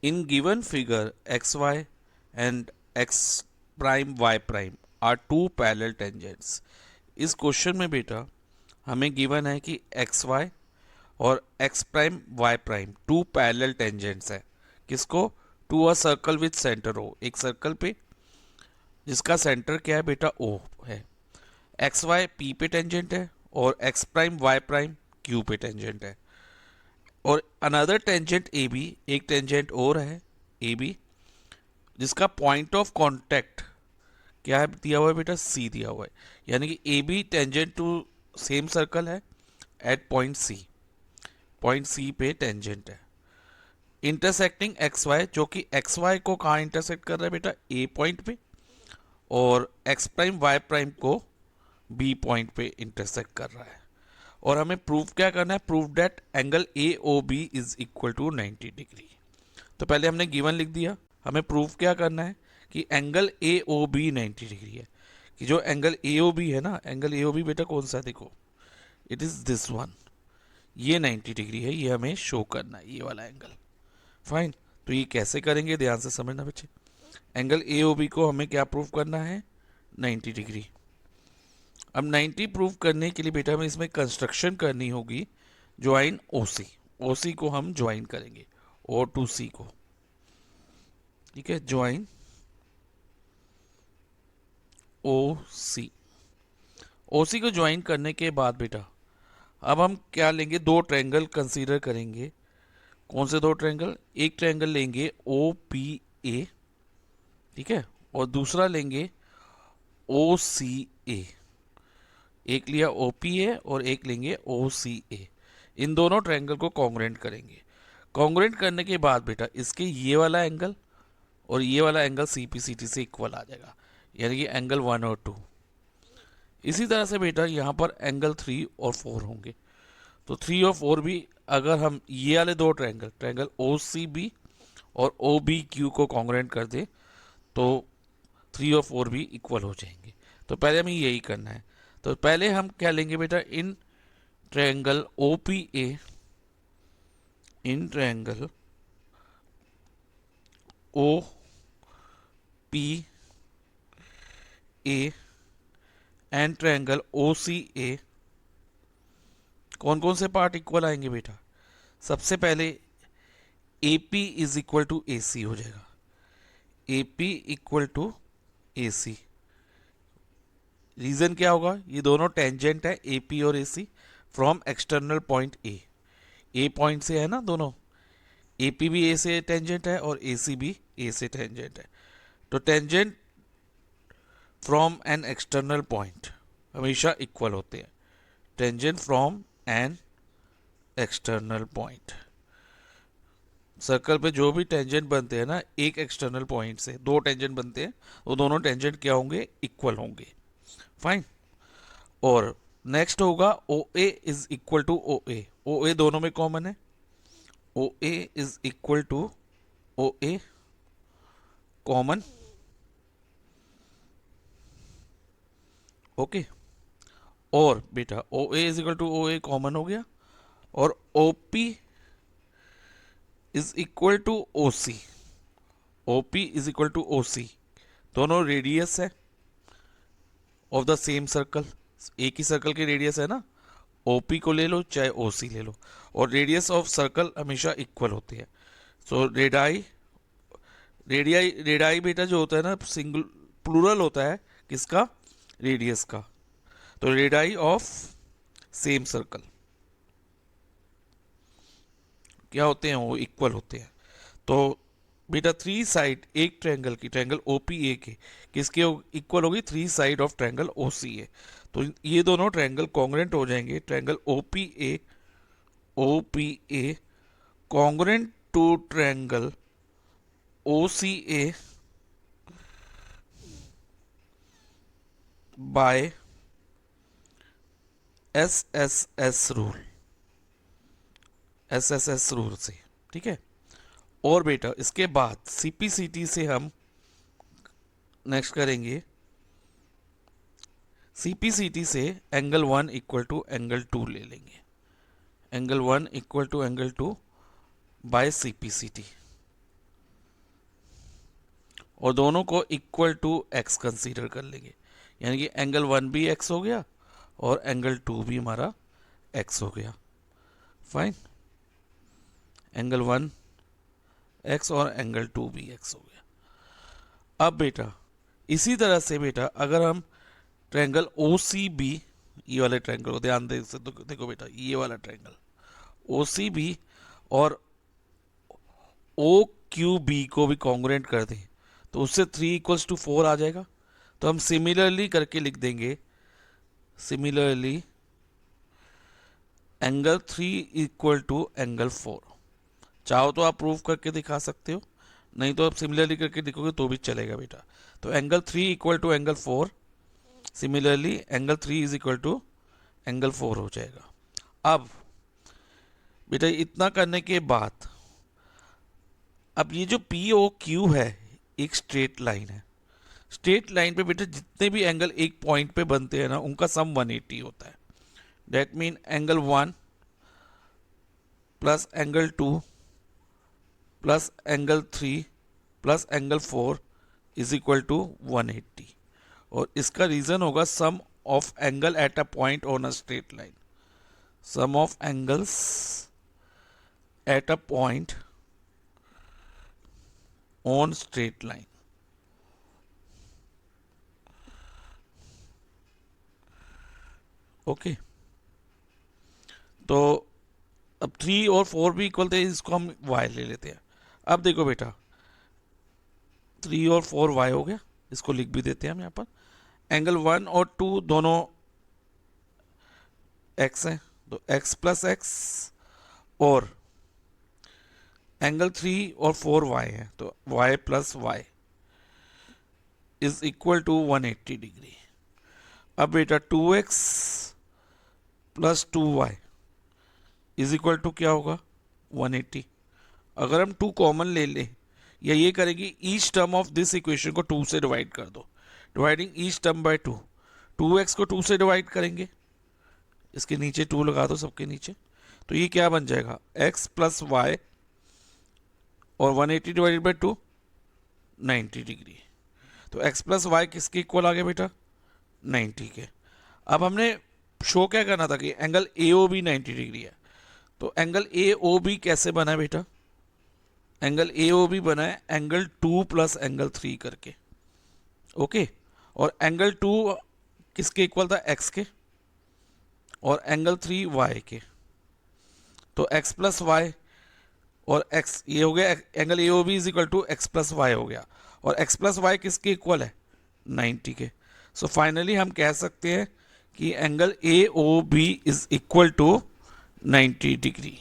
In given figure, xy and x prime y prime are two parallel tangents. इस question में बेटा हमें given है कि एक्स वाई और X prime Y prime two parallel tangents है। किसको? To a circle with centre O, एक सर्कल पे जिसका सेंटर क्या है बेटा? ओ है। एक्स वाई पी पे टेंजेंट है और X prime Y prime Q पे टेंजेंट है। और अनदर टेंजेंट ए बी, एक टेंजेंट और है ए बी, जिसका पॉइंट ऑफ कांटेक्ट क्या है दिया हुआ है बेटा? सी दिया हुआ है। यानी कि A B tangent to same circle है at point C, point C पे टेंजेंट है। इंटरसेक्टिंग एक्स वाई, जो कि एक्स वाई को कहाँ इंटरसेक्ट कर रहा है बेटा? ए पॉइंट पे, और एक्स प्राइम वाई प्राइम को बी पॉइंट पे इंटरसेक्ट कर रहा है। और हमें प्रूव क्या करना है? Prove that angle A O B is equal to 90 degree. तो पहले हमने गिवन लिख दिया, हमें प्रूव क्या करना है कि angle A O B 90 degree है। कि जो एंगल ए ओ बी है ना, एंगल ए ओ बी बेटा कौन सा है? देखो, इट इज दिस वन, ये 90 डिग्री है, ये हमें शो करना है, ये वाला एंगल। फाइन। तो ये कैसे करेंगे, ध्यान से समझना बच्चे। एंगल ए ओ बी को हमें क्या प्रूव करना है? 90 डिग्री। अब 90 प्रूव करने के लिए बेटा हमें इसमें कंस्ट्रक्शन करनी होगी, ज्वाइन ओ सी। ओ सी को हम ज्वाइन करेंगे ओ टू सी को, ठीक है, ज्वाइन ओ सी। ओ सी को ज्वाइन करने के बाद बेटा अब हम क्या लेंगे? दो ट्रायंगल कंसीडर करेंगे। कौन से दो ट्रायंगल? एक ट्रायंगल लेंगे ओ पी ए, ठीक है, और दूसरा लेंगे ओ सी ए। एक लिया ओ पी ए और एक लेंगे ओ सी ए। इन दोनों ट्रायंगल को कॉन्ग्रुएंट करेंगे। कॉन्ग्रुएंट करने के बाद बेटा इसके ये वाला एंगल और ये वाला angle C P C T से इक्वल आ जाएगा, यानी कि एंगल 1 और 2। इसी तरह से बेटा यहाँ पर एंगल 3 और 4 होंगे। तो 3 और 4 भी अगर हम ये वाले दो triangle, triangle O C B और ओ बी क्यू को कॉन्ग्रुएंट कर दे तो 3 और 4 भी इक्वल हो जाएंगे। तो पहले हमें यही करना है। तो पहले हम क्या लेंगे बेटा? In triangle O P A, in triangle O P A and triangle O C A, कौन कौन से पार्ट इक्वल आएंगे बेटा? सबसे पहले A P is equal to A C हो जाएगा। A P equal to A C. Reason क्या होगा? ये दोनों टेंजेंट है ए पी और A C from external point A. A point से है ना दोनों। ए पी भी ए से टेंजेंट है और ए सी भी ए से टेंजेंट है। तो tangent from an external point हमेशा इक्वल होते हैं। Tangent from an external point, circle पे जो भी टेंजेंट बनते हैं ना एक एक्सटर्नल पॉइंट से, दो टेंजेंट बनते हैं, वो दोनों टेंजेंट क्या होंगे? इक्वल होंगे। फाइन। और नेक्स्ट होगा O A is equal to O A. O A दोनों में कॉमन है। O A is equal to O A common. Okay. और बेटा O A is equal to O A common हो गया, और O P is equal to O C. O P is equal to O C, दोनों radius है of the same circle. एक ही circle के radius है ना, ओपी को ले लो चाहे ओ सी ले लो, और रेडियस ऑफ सर्कल हमेशा इक्वल होती है। सो रेडाई, रेडियाई, रेडाई बेटा जो होता है ना सिंगल प्लूरल होता है किसका? रेडियस का। तो रेडाई ऑफ सेम सर्कल क्या होते हैं? वो इक्वल होते हैं। तो बेटा थ्री साइड एक ट्रायंगल की, ट्रायंगल ओ पी ए के किसके इक्वल होगी? Three side of triangle O C A. तो ये दोनों ट्रायंगल कॉन्ग्रुएंट हो जाएंगे। Triangle O P A, O P A congruent to triangle O C A by S S S rule, S S S rule से, ठीक है। और बेटा इसके बाद सीपीसीटी से हम नेक्स्ट करेंगे। सीपीसीटी से एंगल 1 इक्वल टू एंगल 2 ले लेंगे। Angle 1 equal to angle 2 by CPCT. और दोनों को इक्वल टू एक्स कंसीडर कर लेंगे, यानी कि एंगल 1 भी एक्स हो गया और एंगल 2 भी हमारा एक्स हो गया। फाइन, एंगल 1 एक्स और एंगल 2 भी एक्स हो गया। अब बेटा इसी तरह से बेटा अगर हम ट्रायंगल ओ सी बी, ये वाले ट्रायंगल को ध्यान दे से, तो देखो बेटा ये वाला ट्रायंगल ओ सी बी और ओ क्यू बी को भी कॉन्ग्रुएंट कर दें तो उससे 3 = 4 आ जाएगा। तो हम सिमिलरली करके लिख देंगे, सिमिलरली एंगल 3 = एंगल 4। चाहो तो आप प्रूव करके दिखा सकते हो, नहीं तो आप सिमिलरली करके दिखोगे तो भी चलेगा बेटा। तो angle 3 = angle 4, similarly angle 3 = angle 4 हो जाएगा। अब बेटा इतना करने के बाद अब ये जो पी ओ क्यू है एक स्ट्रेट लाइन है। स्ट्रेट लाइन पे बेटा जितने भी एंगल एक पॉइंट पे बनते हैं ना उनका सम 180 होता है। That mean angle 1 plus angle 2 plus angle 3 plus angle 4 = 180। और इसका रीजन होगा sum of angle at a point on a straight line. Sum of angles at a point on straight line. Okay, तो अब 3 और 4 भी इक्वल थे, इसको हम y ले लेते हैं। अब देखो बेटा 3 और 4 y हो गया, इसको लिख भी देते हैं हम यहाँ पर। एंगल 1 और 2 दोनों x हैं, तो x प्लस एक्स, और एंगल 3 और 4 y है तो y प्लस y = 180 डिग्री। अब बेटा 2x प्लस 2y = क्या होगा 180। अगर हम 2 कॉमन ले लें या ये करेंगे each term of this equation को 2 से डिवाइड कर दो, dividing each term by 2, 2x को 2 से डिवाइड करेंगे, इसके नीचे 2 लगा दो सबके नीचे, तो ये क्या बन जाएगा x प्लस वाई और 180 डिवाइडेड बाई 2 90 डिग्री। तो x प्लस वाई किसके इक्वल आ गया बेटा 90 के। अब हमने शो क्या करना था कि angle A O B 90 degree है, तो एंगल ए ओ बी कैसे बना है बेटा, एंगल ए ओ बी बना है एंगल 2 प्लस एंगल 3 करके। ओके, और एंगल 2 किसके इक्वल था x के, और एंगल 3 y के। तो x प्लस वाई और x ये हो गया angle A O B = x plus Y हो गया, और x प्लस वाई किसके इक्वल है 90 के। सो फाइनली हम कह सकते हैं कि angle A O B = 90 degree.